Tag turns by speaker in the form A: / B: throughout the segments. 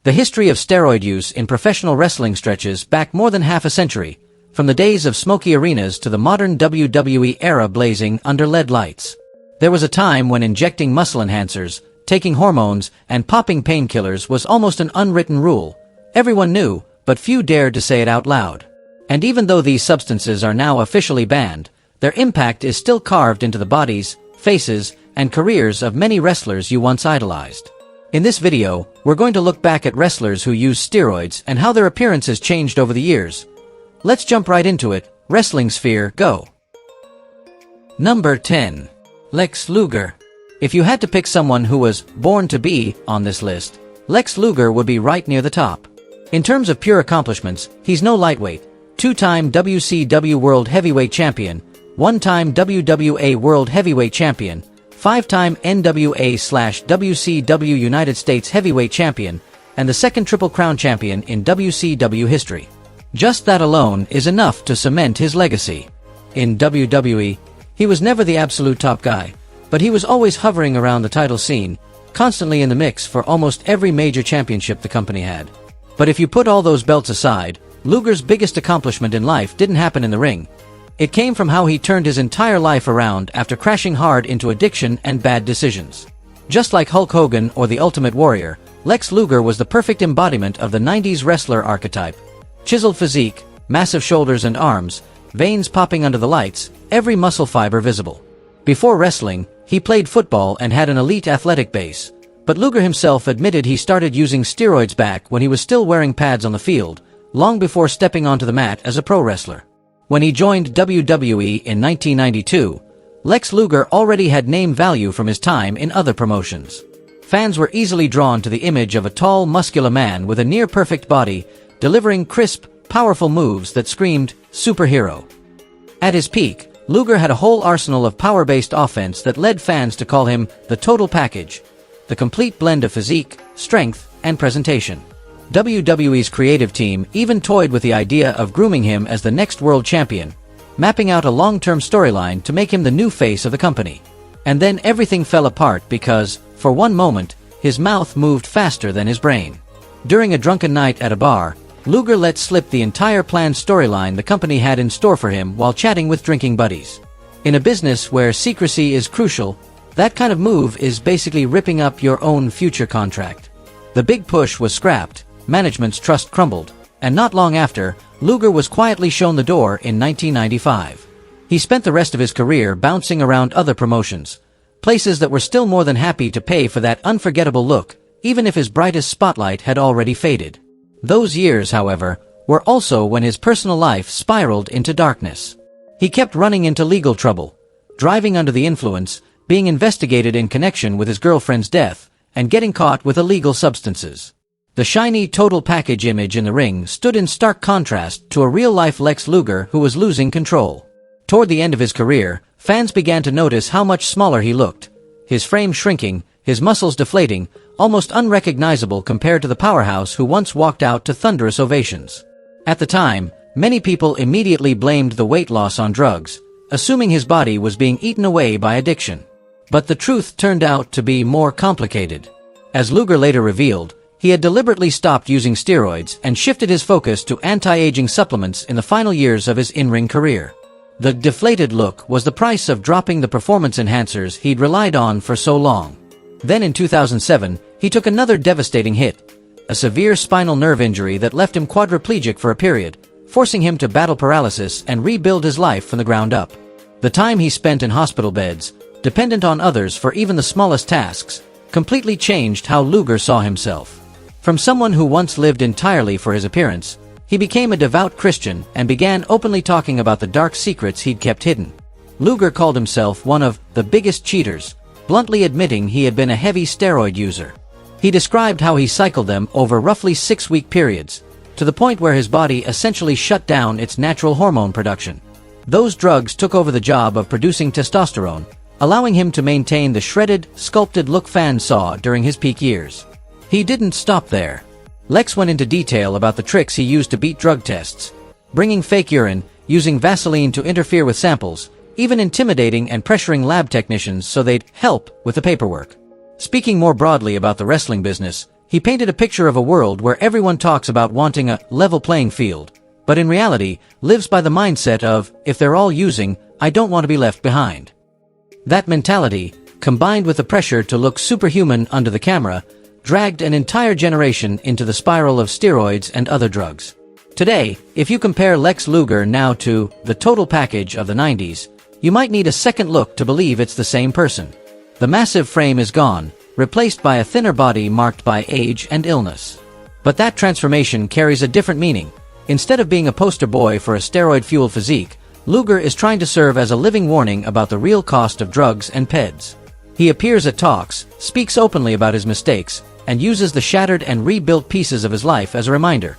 A: The history of steroid use in professional wrestling stretches back more than half a century, from the days of smoky arenas to the modern WWE era blazing under LED lights. There was a time when injecting muscle enhancers, taking hormones, and popping painkillers was almost an unwritten rule. Everyone knew, but few dared to say it out loud. And even though these substances are now officially banned, their impact is still carved into the bodies, faces, and careers of many wrestlers you once idolized. In this video, we're going to look back at wrestlers who use steroids and how their appearance has changed over the years. Let's jump right into it. Wrestling sphere, go! Number 10. Lex Luger. If you had to pick someone who was born to be on this list, Lex Luger would be right near the top. In terms of pure accomplishments, he's no lightweight. Two-time WCW World Heavyweight Champion, one-time WWA World Heavyweight Champion, five-time NWA/WCW United States Heavyweight Champion, and the second Triple Crown Champion in WCW history. Just that alone is enough to cement his legacy. In WWE, he was never the absolute top guy, but he was always hovering around the title scene, constantly in the mix for almost every major championship the company had. But if you put all those belts aside, Luger's biggest accomplishment in life didn't happen in the ring. It came from how he turned his entire life around after crashing hard into addiction and bad decisions. Just like Hulk Hogan or the Ultimate Warrior, Lex Luger was the perfect embodiment of the 90s wrestler archetype. Chiseled physique, massive shoulders and arms, veins popping under the lights, every muscle fiber visible. Before wrestling, he played football and had an elite athletic base, but Luger himself admitted he started using steroids back when he was still wearing pads on the field, long before stepping onto the mat as a pro wrestler. When he joined WWE in 1992, Lex Luger already had name value from his time in other promotions. Fans were easily drawn to the image of a tall, muscular man with a near-perfect body, delivering crisp, powerful moves that screamed, superhero. At his peak, Luger had a whole arsenal of power-based offense that led fans to call him the total package, the complete blend of physique, strength, and presentation. WWE's creative team even toyed with the idea of grooming him as the next world champion, mapping out a long-term storyline to make him the new face of the company. And then everything fell apart because, for one moment, his mouth moved faster than his brain. During a drunken night at a bar, Luger let slip the entire planned storyline the company had in store for him while chatting with drinking buddies. In a business where secrecy is crucial, that kind of move is basically ripping up your own future contract. The big push was scrapped, management's trust crumbled, and not long after, Luger was quietly shown the door in 1995. He spent the rest of his career bouncing around other promotions, places that were still more than happy to pay for that unforgettable look, even if his brightest spotlight had already faded. Those years, however, were also when his personal life spiraled into darkness. He kept running into legal trouble, driving under the influence, being investigated in connection with his girlfriend's death, and getting caught with illegal substances. The shiny total package image in the ring stood in stark contrast to a real-life Lex Luger who was losing control. Toward the end of his career, fans began to notice how much smaller he looked, his frame shrinking, his muscles deflating, almost unrecognizable compared to the powerhouse who once walked out to thunderous ovations. At the time, many people immediately blamed the weight loss on drugs, assuming his body was being eaten away by addiction. But the truth turned out to be more complicated. As Luger later revealed, he had deliberately stopped using steroids and shifted his focus to anti-aging supplements in the final years of his in-ring career. The deflated look was the price of dropping the performance enhancers he'd relied on for so long. Then in 2007, he took another devastating hit, a severe spinal nerve injury that left him quadriplegic for a period, forcing him to battle paralysis and rebuild his life from the ground up. The time he spent in hospital beds, dependent on others for even the smallest tasks, completely changed how Luger saw himself. From someone who once lived entirely for his appearance, he became a devout Christian and began openly talking about the dark secrets he'd kept hidden. Luger called himself one of the biggest cheaters, bluntly admitting he had been a heavy steroid user. He described how he cycled them over roughly 6-week periods, to the point where his body essentially shut down its natural hormone production. Those drugs took over the job of producing testosterone, allowing him to maintain the shredded, sculpted look fans saw during his peak years. He didn't stop there. Lex went into detail about the tricks he used to beat drug tests, bringing fake urine, using Vaseline to interfere with samples, even intimidating and pressuring lab technicians so they'd help with the paperwork. Speaking more broadly about the wrestling business, He painted a picture of a world where everyone talks about wanting a level playing field, but in reality, lives by the mindset of, if they're all using, I don't want to be left behind. That mentality, combined with the pressure to look superhuman under the camera, dragged an entire generation into the spiral of steroids and other drugs. Today, if you compare Lex Luger now to the total package of the 90s, you might need a second look to believe it's the same person. The massive frame is gone, replaced by a thinner body marked by age and illness. But that transformation carries a different meaning. Instead of being a poster boy for a steroid-fueled physique, Luger is trying to serve as a living warning about the real cost of drugs and PEDs. He appears at talks, speaks openly about his mistakes, and uses the shattered and rebuilt pieces of his life as a reminder.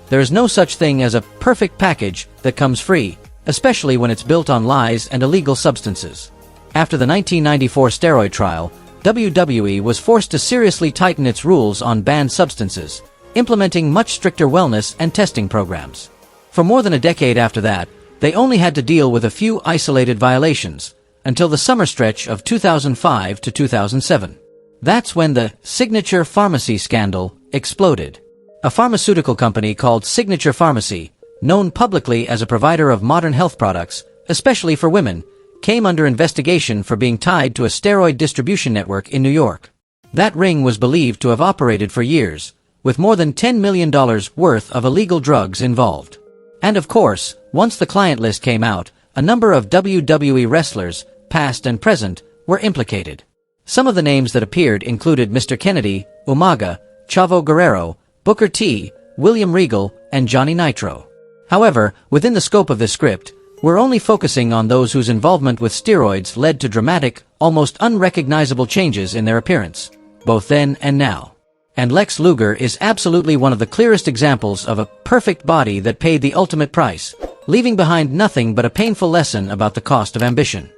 A: There is no such thing as a perfect package that comes free, especially when it's built on lies and illegal substances. After the 1994 steroid trial, WWE was forced to seriously tighten its rules on banned substances, implementing much stricter wellness and testing programs. For more than a decade after that, they only had to deal with a few isolated violations, until the summer stretch of 2005 to 2007. That's when the Signature Pharmacy scandal exploded. A pharmaceutical company called Signature Pharmacy, known publicly as a provider of modern health products, especially for women, came under investigation for being tied to a steroid distribution network in New York. That ring was believed to have operated for years, with more than $10 million worth of illegal drugs involved. And of course, once the client list came out, a number of WWE wrestlers, past and present, were implicated. Some of the names that appeared included Mr. Kennedy, Umaga, Chavo Guerrero, Booker T, William Regal, and Johnny Nitro. However, within the scope of this script, we're only focusing on those whose involvement with steroids led to dramatic, almost unrecognizable changes in their appearance, both then and now. And Lex Luger is absolutely one of the clearest examples of a perfect body that paid the ultimate price, leaving behind nothing but a painful lesson about the cost of ambition.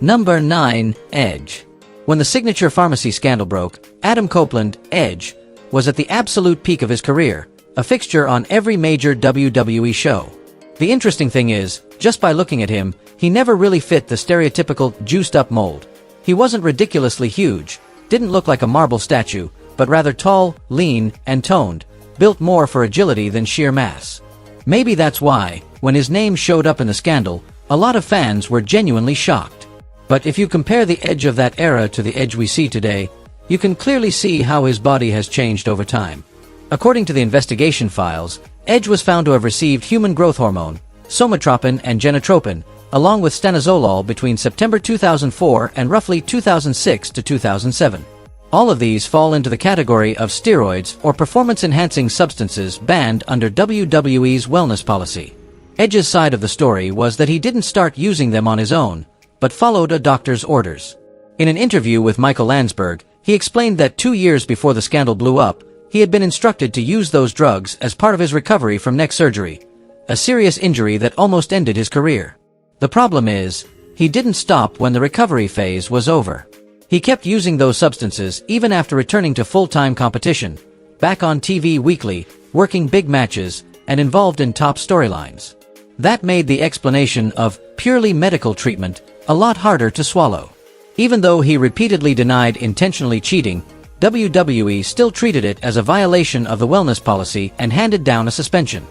A: Number 9. Edge. When the Signature Pharmacy scandal broke, Adam Copeland, Edge, was at the absolute peak of his career, a fixture on every major WWE show. The interesting thing is, just by looking at him, he never really fit the stereotypical juiced-up mold. He wasn't ridiculously huge, didn't look like a marble statue, but rather tall, lean, and toned, built more for agility than sheer mass. Maybe that's why, when his name showed up in the scandal, a lot of fans were genuinely shocked. But if you compare the Edge of that era to the Edge we see today, you can clearly see how his body has changed over time. According to the investigation files, Edge was found to have received human growth hormone, somatropin and genotropin, along with stanozolol between September 2004 and roughly 2006 to 2007. All of these fall into the category of steroids or performance-enhancing substances banned under WWE's wellness policy. Edge's side of the story was that he didn't start using them on his own, but followed a doctor's orders. In an interview with Michael Landsberg, he explained that 2 years before the scandal blew up, he had been instructed to use those drugs as part of his recovery from neck surgery, a serious injury that almost ended his career. The problem is, he didn't stop when the recovery phase was over. He kept using those substances even after returning to full-time competition, back on TV weekly, working big matches, and involved in top storylines. That made the explanation of purely medical treatment a lot harder to swallow. Even though he repeatedly denied intentionally cheating, WWE still treated it as a violation of the wellness policy and handed down a suspension.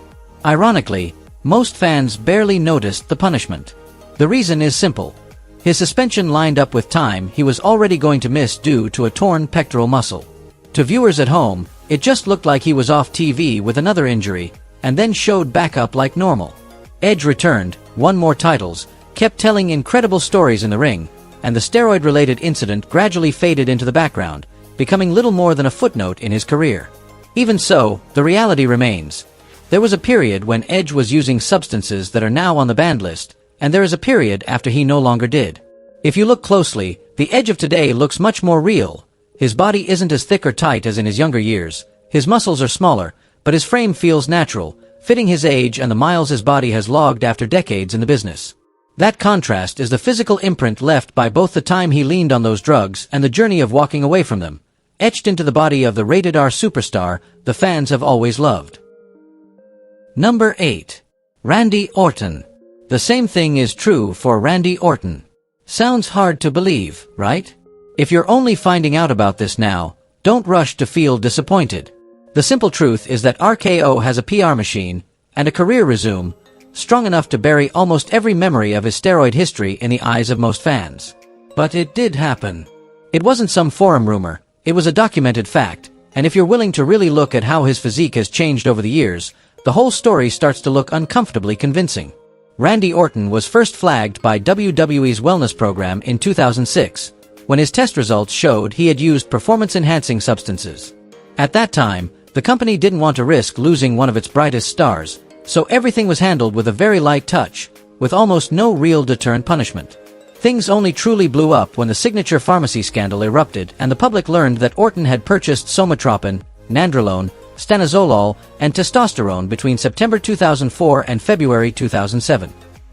A: Ironically, most fans barely noticed the punishment. The reason is simple. His suspension lined up with time he was already going to miss due to a torn pectoral muscle. To viewers at home, it just looked like he was off TV with another injury, and then showed back up like normal. Edge returned, won more titles, kept telling incredible stories in the ring, and the steroid-related incident gradually faded into the background, becoming little more than a footnote in his career. Even so, the reality remains. There was a period when Edge was using substances that are now on the banned list, and there is a period after he no longer did. If you look closely, the Edge of today looks much more real. His body isn't as thick or tight as in his younger years, his muscles are smaller, but his frame feels natural, fitting his age and the miles his body has logged after decades in the business. That contrast is the physical imprint left by both the time he leaned on those drugs and the journey of walking away from them, etched into the body of the rated R superstar the fans have always loved. Number 8. Randy Orton. The same thing is true for Randy Orton. Sounds hard to believe, right? If you're only finding out about this now, Don't rush to feel disappointed. The simple truth is that RKO has a PR machine and a career resume strong enough to bury almost every memory of his steroid history in the eyes of most fans. But it did happen. It wasn't some forum rumor, it was a documented fact, and if you're willing to really look at how his physique has changed over the years, the whole story starts to look uncomfortably convincing. Randy Orton was first flagged by WWE's wellness program in 2006, when his test results showed he had used performance-enhancing substances. At that time, the company didn't want to risk losing one of its brightest stars, so everything was handled with a very light touch, with almost no real deterrent punishment. Things only truly blew up when the signature pharmacy scandal erupted and the public learned that Orton had purchased somatropin, nandrolone, stanozolol, and testosterone between September 2004 and February 2007.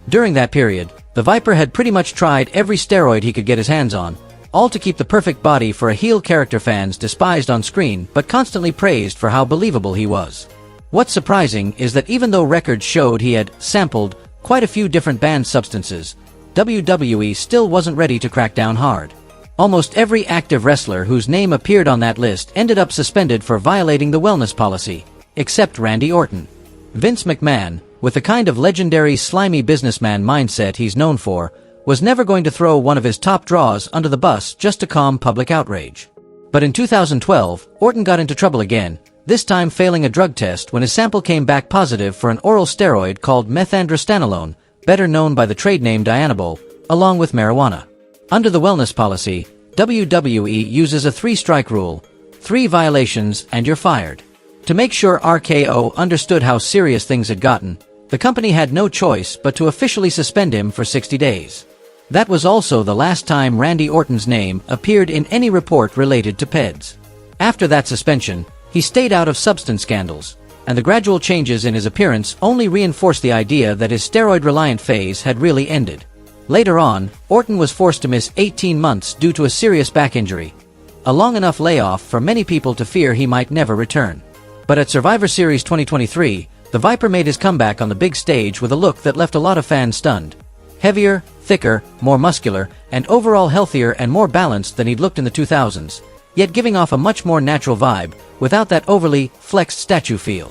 A: During that period, the Viper had pretty much tried every steroid he could get his hands on, all to keep the perfect body for a heel character fans despised on screen but constantly praised for how believable he was. What's surprising is that even though records showed he had sampled quite a few different banned substances, WWE still wasn't ready to crack down hard. Almost every active wrestler whose name appeared on that list ended up suspended for violating the wellness policy, except Randy Orton. Vince McMahon, with the kind of legendary slimy businessman mindset he's known for, was never going to throw one of his top draws under the bus just to calm public outrage. But in 2012, Orton got into trouble again, this time failing a drug test when his sample came back positive for an oral steroid called methandrostanolone, better known by the trade name Dianabol, along with marijuana. Under the wellness policy, WWE uses a 3-strike rule: 3 violations and you're fired. To make sure RKO understood how serious things had gotten, the company had no choice but to officially suspend him for 60 days. That was also the last time Randy Orton's name appeared in any report related to PEDs. After that suspension, he stayed out of substance scandals, and the gradual changes in his appearance only reinforced the idea that his steroid-reliant phase had really ended. Later on, Orton was forced to miss 18 months due to a serious back injury, a long enough layoff for many people to fear he might never return. But at Survivor Series 2023, the Viper made his comeback on the big stage with a look that left a lot of fans stunned. Heavier, thicker, more muscular, and overall healthier and more balanced than he'd looked in the 2000s, yet giving off a much more natural vibe, without that overly flexed statue feel.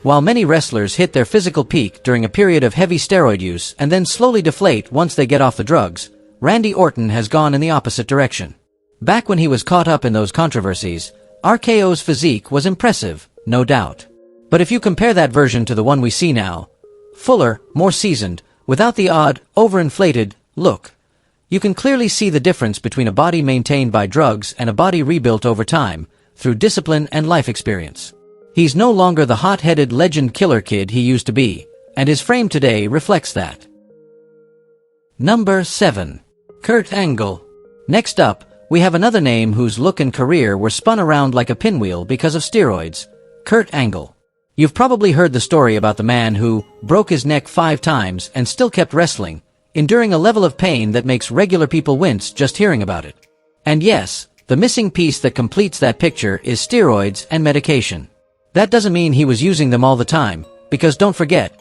A: While many wrestlers hit their physical peak during a period of heavy steroid use and then slowly deflate once they get off the drugs, Randy Orton has gone in the opposite direction. Back when he was caught up in those controversies, RKO's physique was impressive, no doubt. But if you compare that version to the one we see now, fuller, more seasoned, without the odd, overinflated look, you can clearly see the difference between a body maintained by drugs and a body rebuilt over time, through discipline and life experience. He's no longer the hot-headed legend killer kid he used to be, and his frame today reflects that. Number 7. Kurt Angle. Next up, we have another name whose look and career were spun around like a pinwheel because of steroids: Kurt Angle. You've probably heard the story about the man who broke his neck 5 times and still kept wrestling, enduring a level of pain that makes regular people wince just hearing about it. And yes, the missing piece that completes that picture is steroids and medication. That doesn't mean he was using them all the time, because don't forget,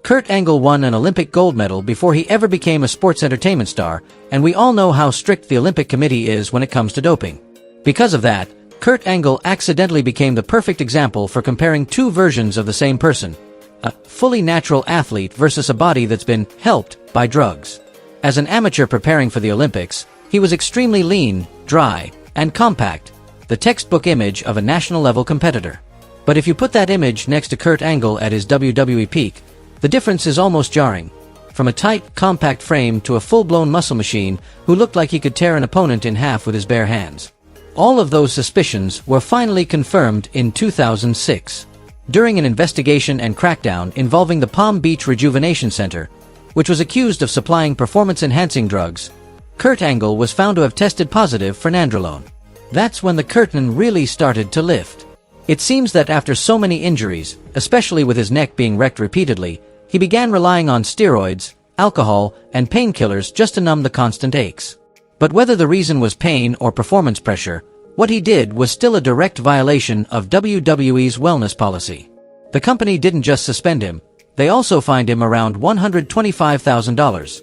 A: Kurt Angle won an Olympic gold medal before he ever became a sports entertainment star, and we all know how strict the Olympic Committee is when it comes to doping. Because of that, Kurt Angle accidentally became the perfect example for comparing 2 versions of the same person: a fully natural athlete versus a body that's been helped by drugs. As an amateur preparing for the Olympics, he was extremely lean, dry, and compact, the textbook image of a national-level competitor. But if you put that image next to Kurt Angle at his WWE peak, the difference is almost jarring. From a tight, compact frame to a full-blown muscle machine who looked like he could tear an opponent in half with his bare hands. All of those suspicions were finally confirmed in 2006. During an investigation and crackdown involving the Palm Beach Rejuvenation Center, which was accused of supplying performance-enhancing drugs, Kurt Angle was found to have tested positive for nandrolone. That's when the curtain really started to lift. It seems that after so many injuries, especially with his neck being wrecked repeatedly, he began relying on steroids, alcohol, and painkillers just to numb the constant aches. But whether the reason was pain or performance pressure, what he did was still a direct violation of WWE's wellness policy. The company didn't just suspend him, they also fined him around $125,000.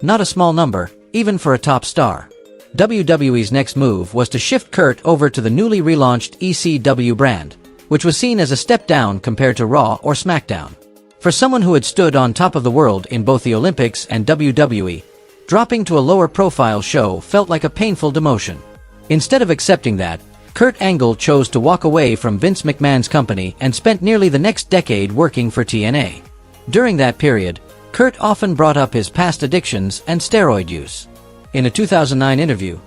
A: Not a small number, even for a top star. WWE's next move was to shift Kurt over to the newly relaunched ECW brand, which was seen as a step down compared to Raw or SmackDown. For someone who had stood on top of the world in both the Olympics and WWE, dropping to a lower-profile show felt like a painful demotion. Instead of accepting that, Kurt Angle chose to walk away from Vince McMahon's company and spent nearly the next decade working for TNA. During that period, Kurt often brought up his past addictions and steroid use. In a 2009 interview,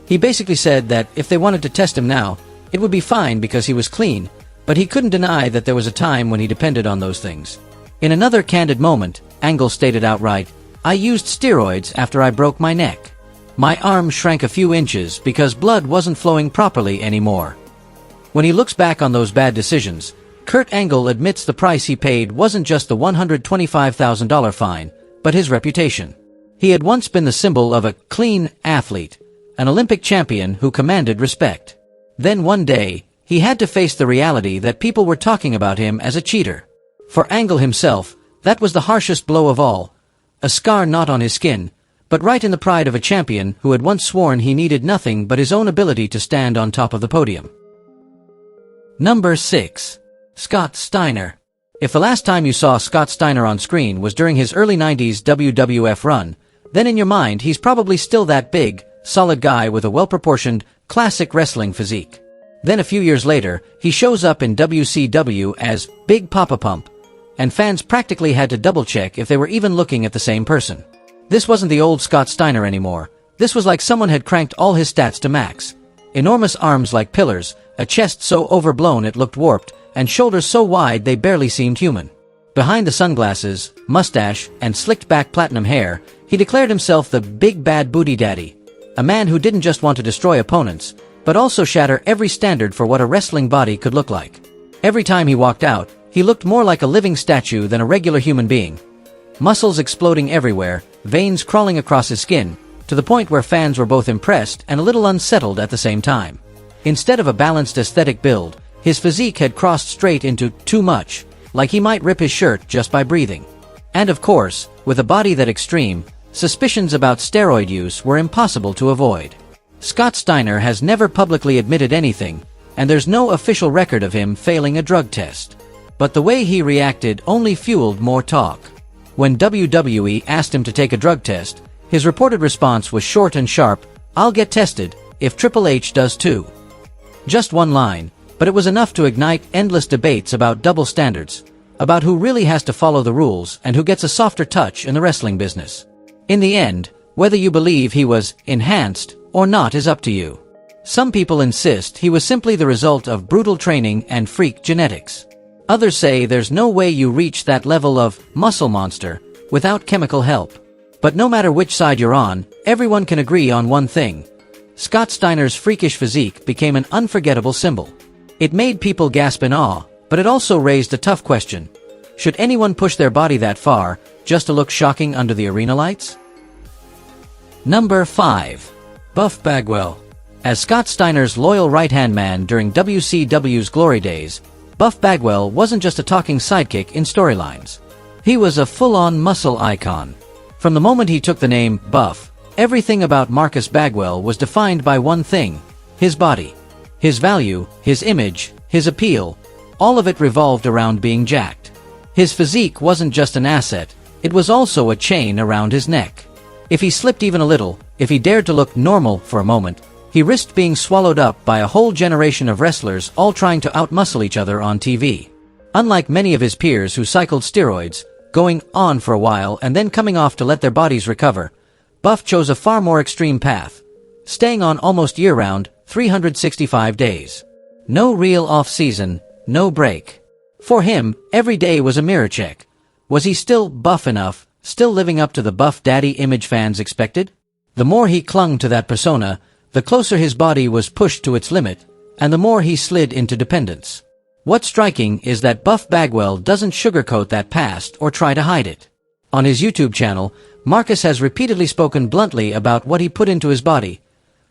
A: he basically said that if they wanted to test him now, it would be fine because he was clean, but he couldn't deny that there was a time when he depended on those things. In another candid moment, Angle stated outright, "I used steroids after I broke my neck. My arm shrank a few inches because blood wasn't flowing properly anymore." When he looks back on those bad decisions, Kurt Angle admits the price he paid wasn't just the $125,000 fine, but his reputation. He had once been the symbol of a clean athlete, an Olympic champion who commanded respect. Then one day, he had to face the reality that people were talking about him as a cheater. For Angle himself, that was the harshest blow of all, a scar not on his skin, but right in the pride of a champion who had once sworn he needed nothing but his own ability to stand on top of the podium. Number 6. Scott Steiner. If the last time you saw Scott Steiner on screen was during his early 90s WWF run, then in your mind he's probably still that big, solid guy with a well-proportioned, classic wrestling physique. Then a few years later, he shows up in WCW as Big Papa Pump, and fans practically had to double-check if they were even looking at the same person. This wasn't the old Scott Steiner anymore. This was like someone had cranked all his stats to max. Enormous arms like pillars, a chest so overblown it looked warped, and shoulders so wide they barely seemed human. Behind the sunglasses, mustache, and slicked-back platinum hair, he declared himself the Big Bad Booty Daddy, a man who didn't just want to destroy opponents, but also shatter every standard for what a wrestling body could look like. Every time he walked out, he looked more like a living statue than a regular human being. Muscles exploding everywhere, veins crawling across his skin, to the point where fans were both impressed and a little unsettled at the same time. Instead of a balanced aesthetic build, his physique had crossed straight into too much, like he might rip his shirt just by breathing. And of course, with a body that extreme, suspicions about steroid use were impossible to avoid. Scott Steiner has never publicly admitted anything, and there's no official record of him failing a drug test. But the way he reacted only fueled more talk. When WWE asked him to take a drug test, his reported response was short and sharp, "I'll get tested, if Triple H does too." Just one line, but it was enough to ignite endless debates about double standards, about who really has to follow the rules and who gets a softer touch in the wrestling business. In the end, whether you believe he was enhanced or not is up to you. Some people insist he was simply the result of brutal training and freak genetics. Others say there's no way you reach that level of muscle monster without chemical help. But no matter which side you're on, everyone can agree on one thing. Scott Steiner's freakish physique became an unforgettable symbol. It made people gasp in awe, but it also raised a tough question. Should anyone push their body that far, just to look shocking under the arena lights? Number 5. Buff Bagwell. As Scott Steiner's loyal right-hand man during WCW's glory days, Buff Bagwell wasn't just a talking sidekick in storylines. He was a full-on muscle icon. From the moment he took the name Buff, everything about Marcus Bagwell was defined by one thing: his body. His value, his image, his appeal, all of it revolved around being jacked. His physique wasn't just an asset, it was also a chain around his neck. If he slipped even a little, if he dared to look normal for a moment, he risked being swallowed up by a whole generation of wrestlers all trying to outmuscle each other on TV. Unlike many of his peers who cycled steroids, going on for a while and then coming off to let their bodies recover, Buff chose a far more extreme path, staying on almost year-round, 365 days. No real off-season, no break. For him, every day was a mirror check. Was he still buff enough, still living up to the Buff Daddy image fans expected? The more he clung to that persona, the closer his body was pushed to its limit, and the more he slid into dependence. What's striking is that Buff Bagwell doesn't sugarcoat that past or try to hide it. On his YouTube channel, Marcus has repeatedly spoken bluntly about what he put into his body,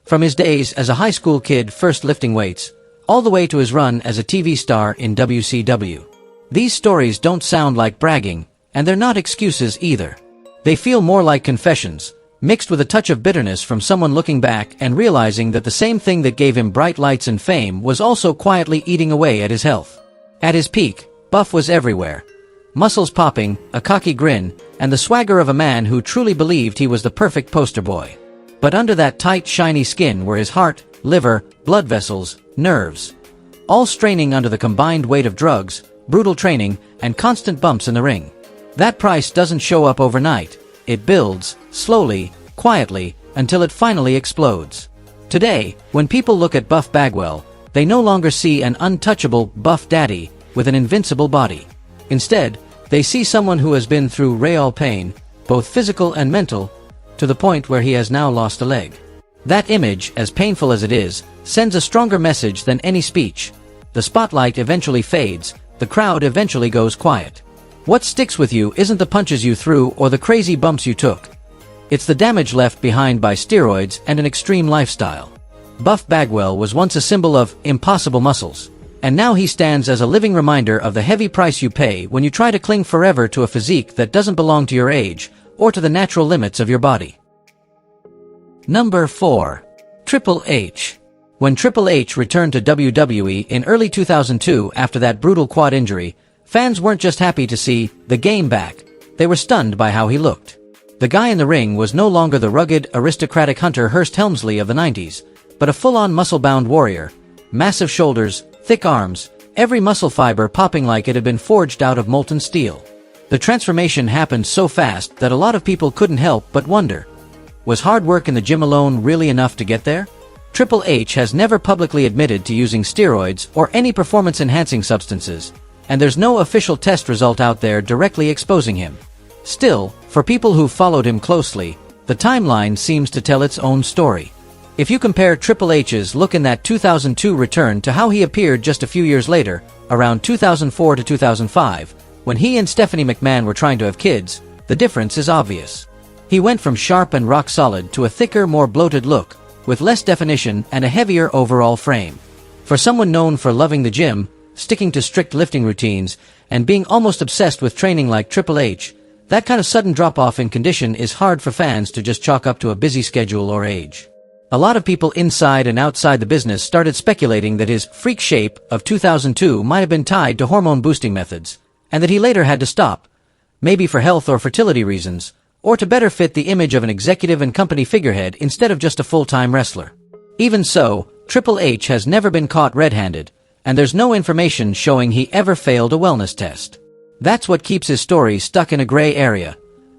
A: from his days as a high school kid first lifting weights, all the way to his run as a TV star in WCW. These stories don't sound like bragging, and they're not excuses either. They feel more like confessions, mixed with a touch of bitterness from someone looking back and realizing that the same thing that gave him bright lights and fame was also quietly eating away at his health. At his peak, Buff was everywhere. Muscles popping, a cocky grin, and the swagger of a man who truly believed he was the perfect poster boy. But under that tight, shiny skin were his heart, liver, blood vessels, nerves. All straining under the combined weight of drugs, brutal training, and constant bumps in the ring. That price doesn't show up overnight. It builds, slowly, quietly, until it finally explodes. Today, when people look at Buff Bagwell, they no longer see an untouchable Buff Daddy with an invincible body. Instead, they see someone who has been through real pain, both physical and mental, to the point where he has now lost a leg. That image, as painful as it is, sends a stronger message than any speech. The spotlight eventually fades, the crowd eventually goes quiet. What sticks with you isn't the punches you threw or the crazy bumps you took. It's the damage left behind by steroids and an extreme lifestyle. Buff Bagwell was once a symbol of impossible muscles. And now he stands as a living reminder of the heavy price you pay when you try to cling forever to a physique that doesn't belong to your age, or to the natural limits of your body. Number 4. Triple H. When Triple H returned to WWE in early 2002 after that brutal quad injury, fans weren't just happy to see the Game back, they were stunned by how he looked. The guy in the ring was no longer the rugged, aristocratic Hunter Hearst Helmsley of the 90s, but a full-on muscle-bound warrior. Massive shoulders, thick arms, every muscle fiber popping like it had been forged out of molten steel. The transformation happened so fast that a lot of people couldn't help but wonder, was hard work in the gym alone really enough to get there? Triple H has never publicly admitted to using steroids or any performance-enhancing substances, and there's no official test result out there directly exposing him. Still, for people who've followed him closely, the timeline seems to tell its own story. If you compare Triple H's look in that 2002 return to how he appeared just a few years later, around 2004 to 2005, when he and Stephanie McMahon were trying to have kids, the difference is obvious. He went from sharp and rock-solid to a thicker, more bloated look, with less definition and a heavier overall frame. For someone known for loving the gym, sticking to strict lifting routines, and being almost obsessed with training like Triple H, that kind of sudden drop-off in condition is hard for fans to just chalk up to a busy schedule or age. A lot of people inside and outside the business started speculating that his freak shape of 2002 might have been tied to hormone-boosting methods, and that he later had to stop, maybe for health or fertility reasons, or to better fit the image of an executive and company figurehead instead of just a full-time wrestler. Even so, Triple H has never been caught red-handed, and there's no information showing he ever failed a wellness test. That's what keeps his story stuck in a gray area.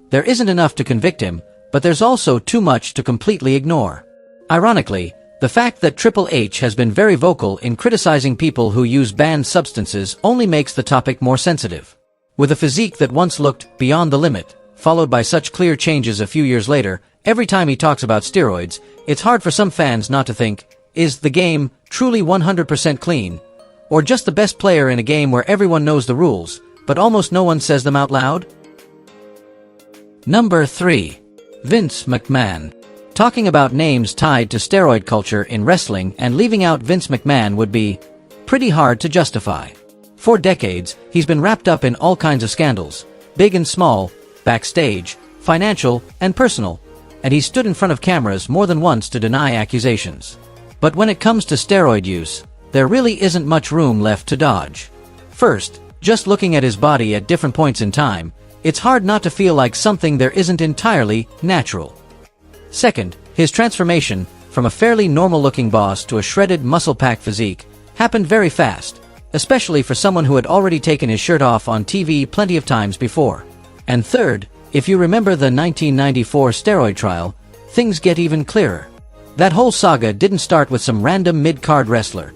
A: There isn't enough to convict him, but there's also too much to completely ignore. Ironically, the fact that Triple H has been very vocal in criticizing people who use banned substances only makes the topic more sensitive. With a physique that once looked beyond the limit, followed by such clear changes a few years later, every time he talks about steroids, it's hard for some fans not to think, is the Game truly 100% clean? Or just the best player in a game where everyone knows the rules, but almost no one says them out loud? Number 3. Vince McMahon. Talking about names tied to steroid culture in wrestling and leaving out Vince McMahon would be pretty hard to justify. For decades, he's been wrapped up in all kinds of scandals, big and small, backstage, financial, and personal, and he stood in front of cameras more than once to deny accusations. But when it comes to steroid use, there really isn't much room left to dodge. First, just looking at his body at different points in time, it's hard not to feel like something there isn't entirely natural. Second, his transformation, from a fairly normal-looking boss to a shredded muscle-packed physique, happened very fast, especially for someone who had already taken his shirt off on TV plenty of times before. And third, if you remember the 1994 steroid trial, things get even clearer. That whole saga didn't start with some random mid-card wrestler.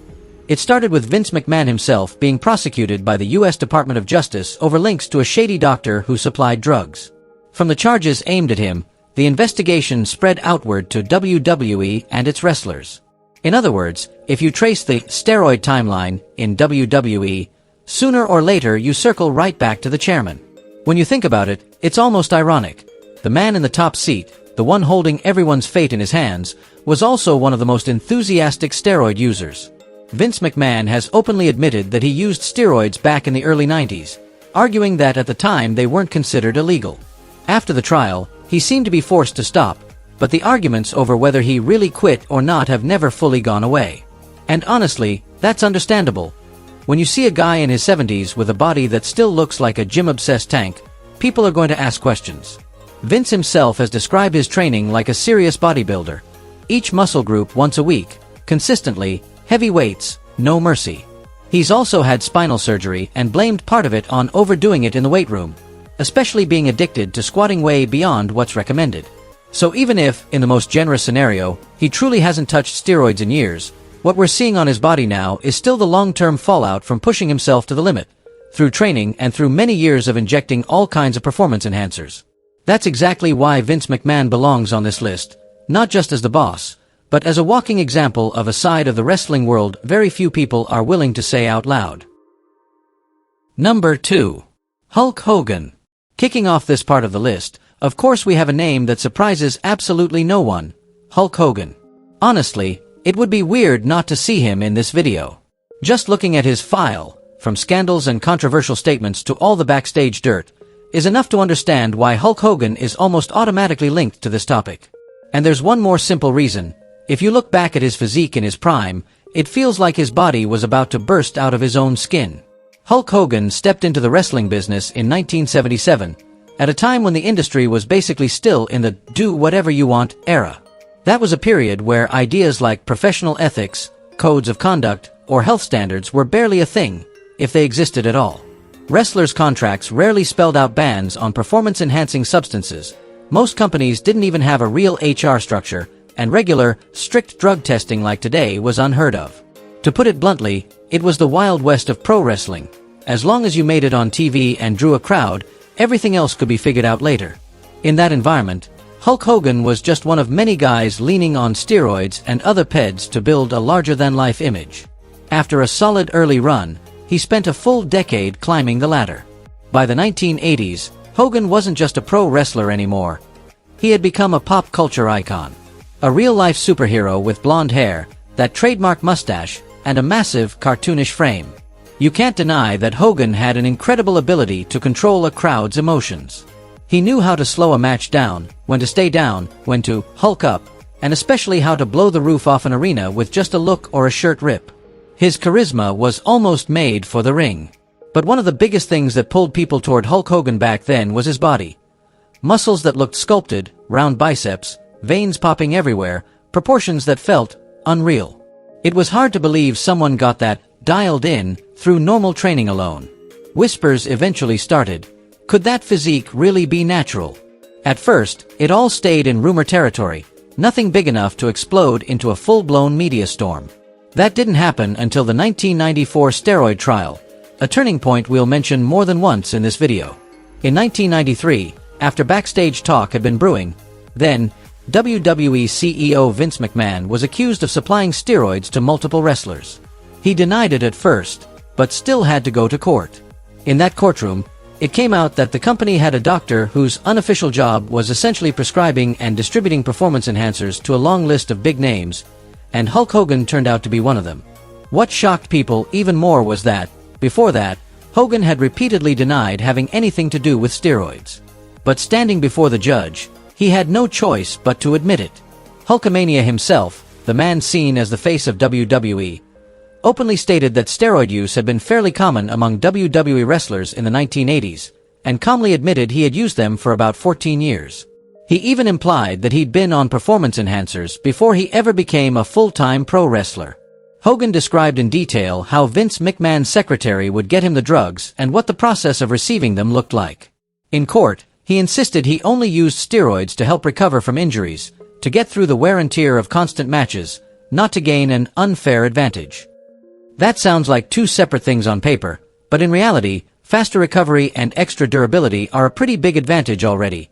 A: It started with Vince McMahon himself being prosecuted by the U.S. Department of Justice over links to a shady doctor who supplied drugs. From the charges aimed at him, the investigation spread outward to WWE and its wrestlers. In other words, if you trace the steroid timeline in WWE, sooner or later you circle right back to the chairman. When you think about it, it's almost ironic. The man in the top seat, the one holding everyone's fate in his hands, was also one of the most enthusiastic steroid users. Vince McMahon has openly admitted that he used steroids back in the early 90s, arguing that at the time they weren't considered illegal. After the trial, he seemed to be forced to stop, but the arguments over whether he really quit or not have never fully gone away. And honestly, that's understandable. When you see a guy in his 70s with a body that still looks like a gym-obsessed tank, people are going to ask questions. Vince himself has described his training like a serious bodybuilder. Each muscle group once a week, consistently, heavy weights, no mercy. He's also had spinal surgery and blamed part of it on overdoing it in the weight room, especially being addicted to squatting way beyond what's recommended. So even if, in the most generous scenario, he truly hasn't touched steroids in years, what we're seeing on his body now is still the long-term fallout from pushing himself to the limit, through training and through many years of injecting all kinds of performance enhancers. That's exactly why Vince McMahon belongs on this list, not just as the boss, but as a walking example of a side of the wrestling world very few people are willing to say out loud. Number 2. Hulk Hogan. Kicking off this part of the list, of course we have a name that surprises absolutely no one, Hulk Hogan. Honestly, it would be weird not to see him in this video. Just looking at his file, from scandals and controversial statements to all the backstage dirt, is enough to understand why Hulk Hogan is almost automatically linked to this topic. And there's one more simple reason. If you look back at his physique in his prime, it feels like his body was about to burst out of his own skin. Hulk Hogan stepped into the wrestling business in 1977, at a time when the industry was basically still in the do-whatever-you-want era. That was a period where ideas like professional ethics, codes of conduct, or health standards were barely a thing, if they existed at all. Wrestlers' contracts rarely spelled out bans on performance-enhancing substances. Most companies didn't even have a real HR structure, and regular, strict drug testing like today was unheard of. To put it bluntly, it was the Wild West of pro wrestling. As long as you made it on TV and drew a crowd, everything else could be figured out later. In that environment, Hulk Hogan was just one of many guys leaning on steroids and other PEDs to build a larger-than-life image. After a solid early run, he spent a full decade climbing the ladder. By the 1980s, Hogan wasn't just a pro wrestler anymore. He had become a pop culture icon. A real-life superhero with blonde hair, that trademark mustache, and a massive, cartoonish frame. You can't deny that Hogan had an incredible ability to control a crowd's emotions. He knew how to slow a match down, when to stay down, when to hulk up, and especially how to blow the roof off an arena with just a look or a shirt rip. His charisma was almost made for the ring. But one of the biggest things that pulled people toward Hulk Hogan back then was his body. Muscles that looked sculpted, round biceps, veins popping everywhere, proportions that felt unreal. It was hard to believe someone got that dialed in through normal training alone. Whispers eventually started. Could that physique really be natural? At first, it all stayed in rumor territory, nothing big enough to explode into a full-blown media storm. That didn't happen until the 1994 steroid trial, a turning point we'll mention more than once in this video. In 1993, after backstage talk had been brewing, then WWE CEO Vince McMahon was accused of supplying steroids to multiple wrestlers. He denied it at first, but still had to go to court. In that courtroom, it came out that the company had a doctor whose unofficial job was essentially prescribing and distributing performance enhancers to a long list of big names, and Hulk Hogan turned out to be one of them. What shocked people even more was that, before that, Hogan had repeatedly denied having anything to do with steroids. But standing before the judge, he had no choice but to admit it. Hulkamania himself, the man seen as the face of WWE, openly stated that steroid use had been fairly common among WWE wrestlers in the 1980s, and calmly admitted he had used them for about 14 years. He even implied that he'd been on performance enhancers before he ever became a full-time pro wrestler. Hogan described in detail how Vince McMahon's secretary would get him the drugs and what the process of receiving them looked like. In court, he insisted he only used steroids to help recover from injuries, to get through the wear and tear of constant matches, not to gain an unfair advantage. That sounds like two separate things on paper, but in reality, faster recovery and extra durability are a pretty big advantage already,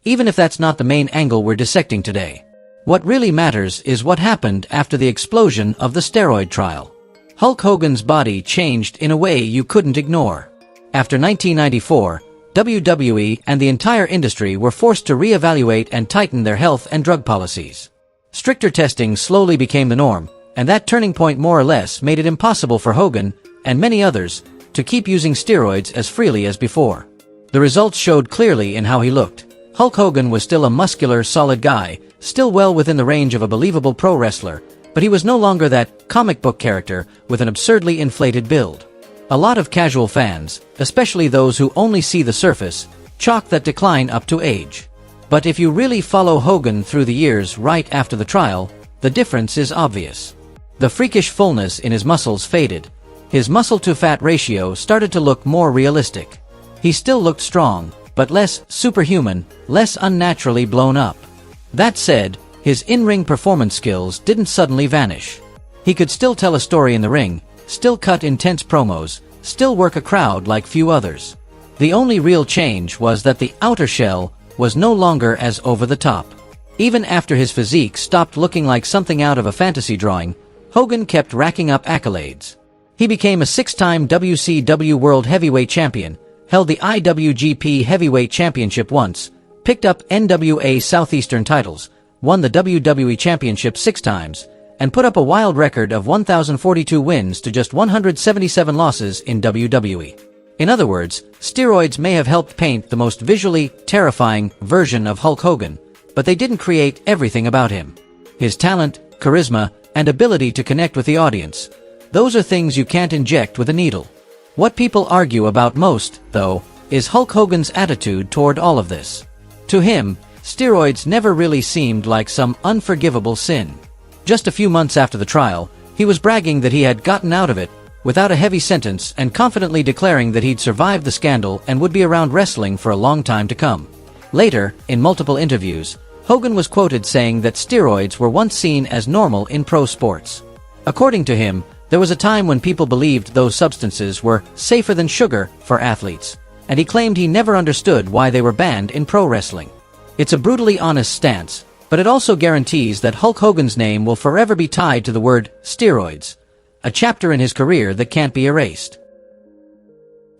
A: even if that's not the main angle we're dissecting today. What really matters is what happened after the explosion of the steroid trial. Hulk Hogan's body changed in a way you couldn't ignore. After 1994, WWE and the entire industry were forced to reevaluate and tighten their health and drug policies. Stricter testing slowly became the norm, and that turning point more or less made it impossible for Hogan, and many others, to keep using steroids as freely as before. The results showed clearly in how he looked. Hulk Hogan was still a muscular, solid guy, still well within the range of a believable pro wrestler, but he was no longer that comic book character with an absurdly inflated build. A lot of casual fans, especially those who only see the surface, chalk that decline up to age. But if you really follow Hogan through the years right after the trial, the difference is obvious. The freakish fullness in his muscles faded. His muscle-to-fat ratio started to look more realistic. He still looked strong, but less superhuman, less unnaturally blown up. That said, his in-ring performance skills didn't suddenly vanish. He could still tell a story in the ring, still cut intense promos, still work a crowd like few others. The only real change was that the outer shell was no longer as over the top. Even after his physique stopped looking like something out of a fantasy drawing, Hogan kept racking up accolades. He became a 6-time WCW World Heavyweight Champion, held the IWGP Heavyweight Championship once, picked up NWA Southeastern titles, won the WWE Championship 6 times, and put up a wild record of 1,042 wins to just 177 losses in WWE. In other words, steroids may have helped paint the most visually terrifying version of Hulk Hogan, but they didn't create everything about him. His talent, charisma, and ability to connect with the audience. Those are things you can't inject with a needle. What people argue about most, though, is Hulk Hogan's attitude toward all of this. To him, steroids never really seemed like some unforgivable sin. Just a few months after the trial, he was bragging that he had gotten out of it without a heavy sentence and confidently declaring that he'd survived the scandal and would be around wrestling for a long time to come. Later, in multiple interviews, Hogan was quoted saying that steroids were once seen as normal in pro sports. According to him, there was a time when people believed those substances were safer than sugar for athletes, and he claimed he never understood why they were banned in pro wrestling. It's a brutally honest stance, but it also guarantees that Hulk Hogan's name will forever be tied to the word steroids, a chapter in his career that can't be erased.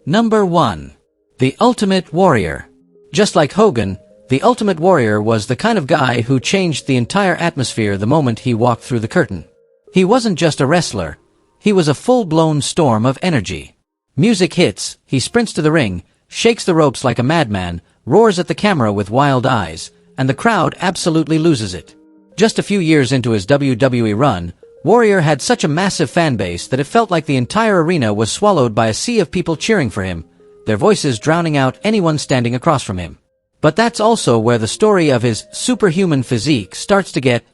A: Number 1. The Ultimate Warrior. Just like Hogan, the Ultimate Warrior was the kind of guy who changed the entire atmosphere the moment he walked through the curtain. He wasn't just a wrestler. He was a full-blown storm of energy. Music hits, he sprints to the ring, shakes the ropes like a madman, roars at the camera with wild eyes, and the crowd absolutely loses it. Just a few years into his WWE run, Warrior had such a massive fan base that it felt like the entire arena was swallowed by a sea of people cheering for him, their voices drowning out anyone standing across from him. But that's also where the story of his superhuman physique starts to get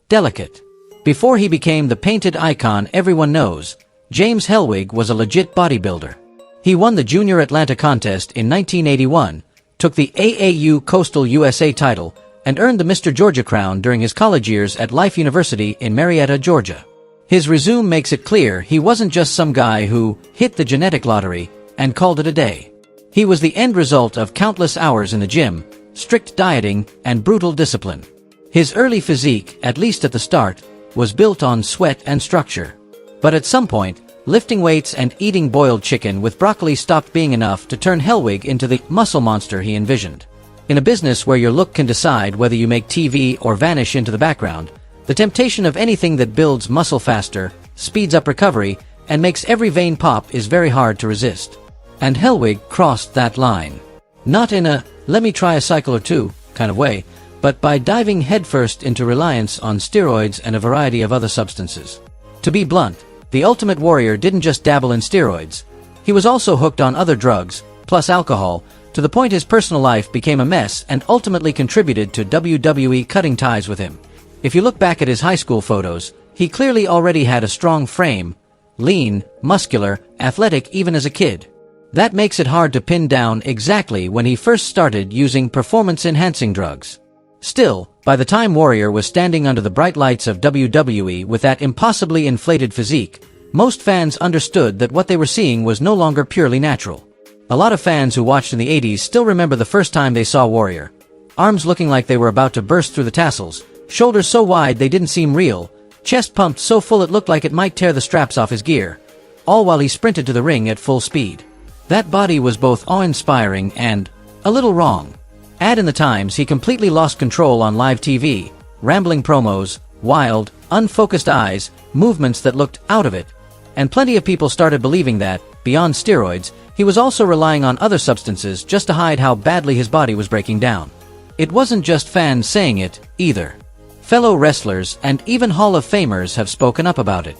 A: delicate. Before he became the painted icon everyone knows, James Hellwig was a legit bodybuilder. He won the Junior Atlanta contest in 1981, took the AAU Coastal USA title, and earned the Mr. Georgia crown during his college years at Life University in Marietta, Georgia. His resume makes it clear he wasn't just some guy who hit the genetic lottery and called it a day. He was the end result of countless hours in the gym, strict dieting, and brutal discipline. His early physique, at least at the start, was built on sweat and structure. But at some point, lifting weights and eating boiled chicken with broccoli stopped being enough to turn Hellwig into the muscle monster he envisioned. In a business where your look can decide whether you make TV or vanish into the background, the temptation of anything that builds muscle faster, speeds up recovery, and makes every vein pop is very hard to resist. And Hellwig crossed that line. Not in a, let me try a cycle or two, kind of way, but by diving headfirst into reliance on steroids and a variety of other substances. To be blunt, the Ultimate Warrior didn't just dabble in steroids. He was also hooked on other drugs, plus alcohol, to the point his personal life became a mess and ultimately contributed to WWE cutting ties with him. If you look back at his high school photos, he clearly already had a strong frame, lean, muscular, athletic even as a kid. That makes it hard to pin down exactly when he first started using performance-enhancing drugs. Still, by the time Warrior was standing under the bright lights of WWE with that impossibly inflated physique, most fans understood that what they were seeing was no longer purely natural. A lot of fans who watched in the 80s still remember the first time they saw Warrior. Arms looking like they were about to burst through the tassels, shoulders so wide they didn't seem real, chest pumped so full it looked like it might tear the straps off his gear, all while he sprinted to the ring at full speed. That body was both awe-inspiring and a little wrong. Add in the times he completely lost control on live TV, rambling promos, wild, unfocused eyes, movements that looked out of it, and plenty of people started believing that, beyond steroids, he was also relying on other substances just to hide how badly his body was breaking down. It wasn't just fans saying it, either. Fellow wrestlers and even Hall of Famers have spoken up about it.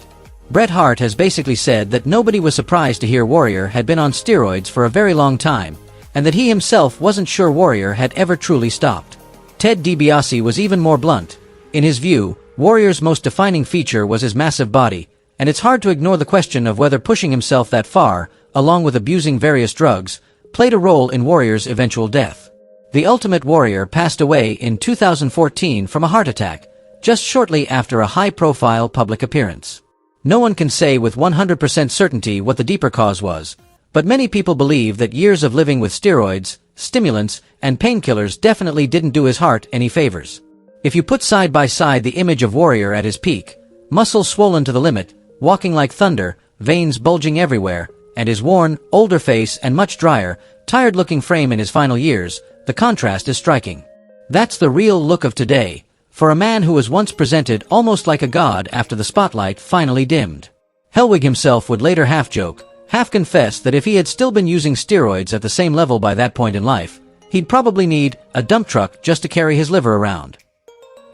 A: Bret Hart has basically said that nobody was surprised to hear Warrior had been on steroids for a very long time, and that he himself wasn't sure Warrior had ever truly stopped. Ted DiBiase was even more blunt. In his view, Warrior's most defining feature was his massive body, and it's hard to ignore the question of whether pushing himself that far, along with abusing various drugs, played a role in Warrior's eventual death. The Ultimate Warrior passed away in 2014 from a heart attack, just shortly after a high-profile public appearance. No one can say with 100% certainty what the deeper cause was, but many people believe that years of living with steroids, stimulants, and painkillers definitely didn't do his heart any favors. If you put side by side the image of Warrior at his peak, muscles swollen to the limit, walking like thunder, veins bulging everywhere, and his worn, older face and much drier, tired-looking frame in his final years, the contrast is striking. That's the real look of today, for a man who was once presented almost like a god after the spotlight finally dimmed. Hellwig himself would later half-joke, half-confess that if he had still been using steroids at the same level by that point in life, he'd probably need a dump truck just to carry his liver around.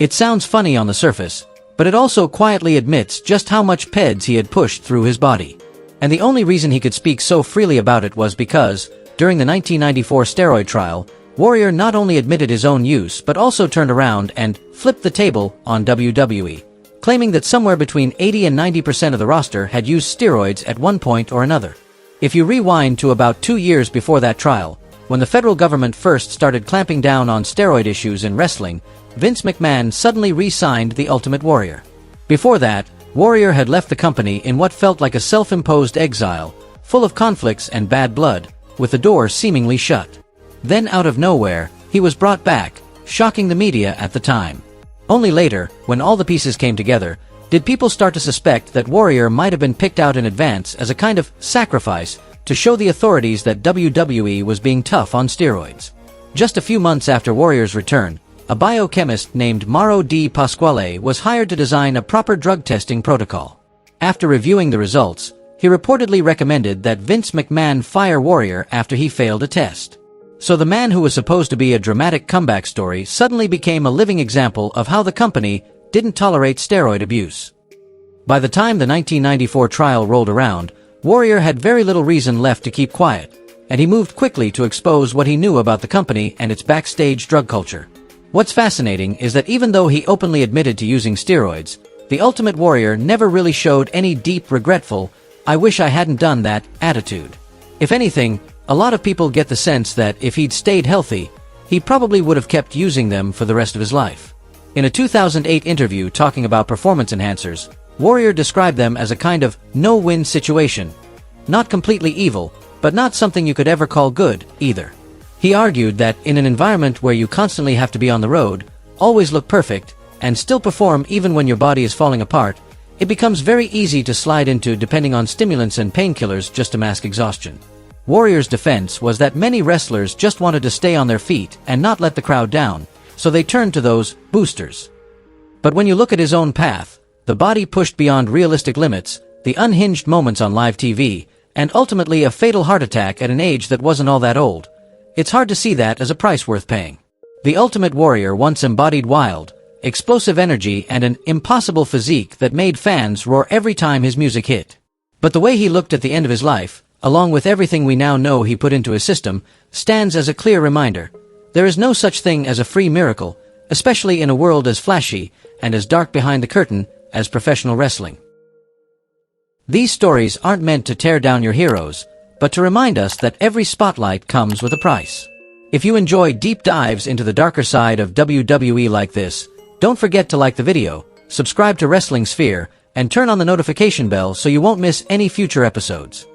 A: It sounds funny on the surface, but it also quietly admits just how much PEDs he had pushed through his body. And the only reason he could speak so freely about it was because, during the 1994 steroid trial, Warrior not only admitted his own use but also turned around and flipped the table on WWE, claiming that somewhere between 80 and 90% of the roster had used steroids at one point or another. If you rewind to about 2 years before that trial, when the federal government first started clamping down on steroid issues in wrestling, Vince McMahon suddenly re-signed the Ultimate Warrior. Before that, Warrior had left the company in what felt like a self-imposed exile, full of conflicts and bad blood, with the door seemingly shut. Then out of nowhere, he was brought back, shocking the media at the time. Only later, when all the pieces came together, did people start to suspect that Warrior might have been picked out in advance as a kind of sacrifice to show the authorities that WWE was being tough on steroids. Just a few months after Warrior's return, a biochemist named Mauro Di Pasquale was hired to design a proper drug testing protocol. After reviewing the results, he reportedly recommended that Vince McMahon fire Warrior after he failed a test. So the man who was supposed to be a dramatic comeback story suddenly became a living example of how the company didn't tolerate steroid abuse. By the time the 1994 trial rolled around, Warrior had very little reason left to keep quiet, and he moved quickly to expose what he knew about the company and its backstage drug culture. What's fascinating is that even though he openly admitted to using steroids, the Ultimate Warrior never really showed any deep regretful, "I wish I hadn't done that" attitude. If anything, a lot of people get the sense that if he'd stayed healthy, he probably would have kept using them for the rest of his life. In a 2008 interview talking about performance enhancers, Warrior described them as a kind of no-win situation. Not completely evil, but not something you could ever call good, either. He argued that in an environment where you constantly have to be on the road, always look perfect, and still perform even when your body is falling apart, it becomes very easy to slide into depending on stimulants and painkillers just to mask exhaustion. Warrior's defense was that many wrestlers just wanted to stay on their feet and not let the crowd down, so they turned to those boosters. But when you look at his own path, the body pushed beyond realistic limits, the unhinged moments on live TV, and ultimately a fatal heart attack at an age that wasn't all that old, it's hard to see that as a price worth paying. The Ultimate Warrior once embodied wild, explosive energy and an impossible physique that made fans roar every time his music hit. But the way he looked at the end of his life, along with everything we now know he put into his system, stands as a clear reminder. There is no such thing as a free miracle, especially in a world as flashy and as dark behind the curtain as professional wrestling. These stories aren't meant to tear down your heroes, but to remind us that every spotlight comes with a price. If you enjoy deep dives into the darker side of WWE like this, don't forget to like the video, subscribe to Wrestling Sphere, and turn on the notification bell so you won't miss any future episodes.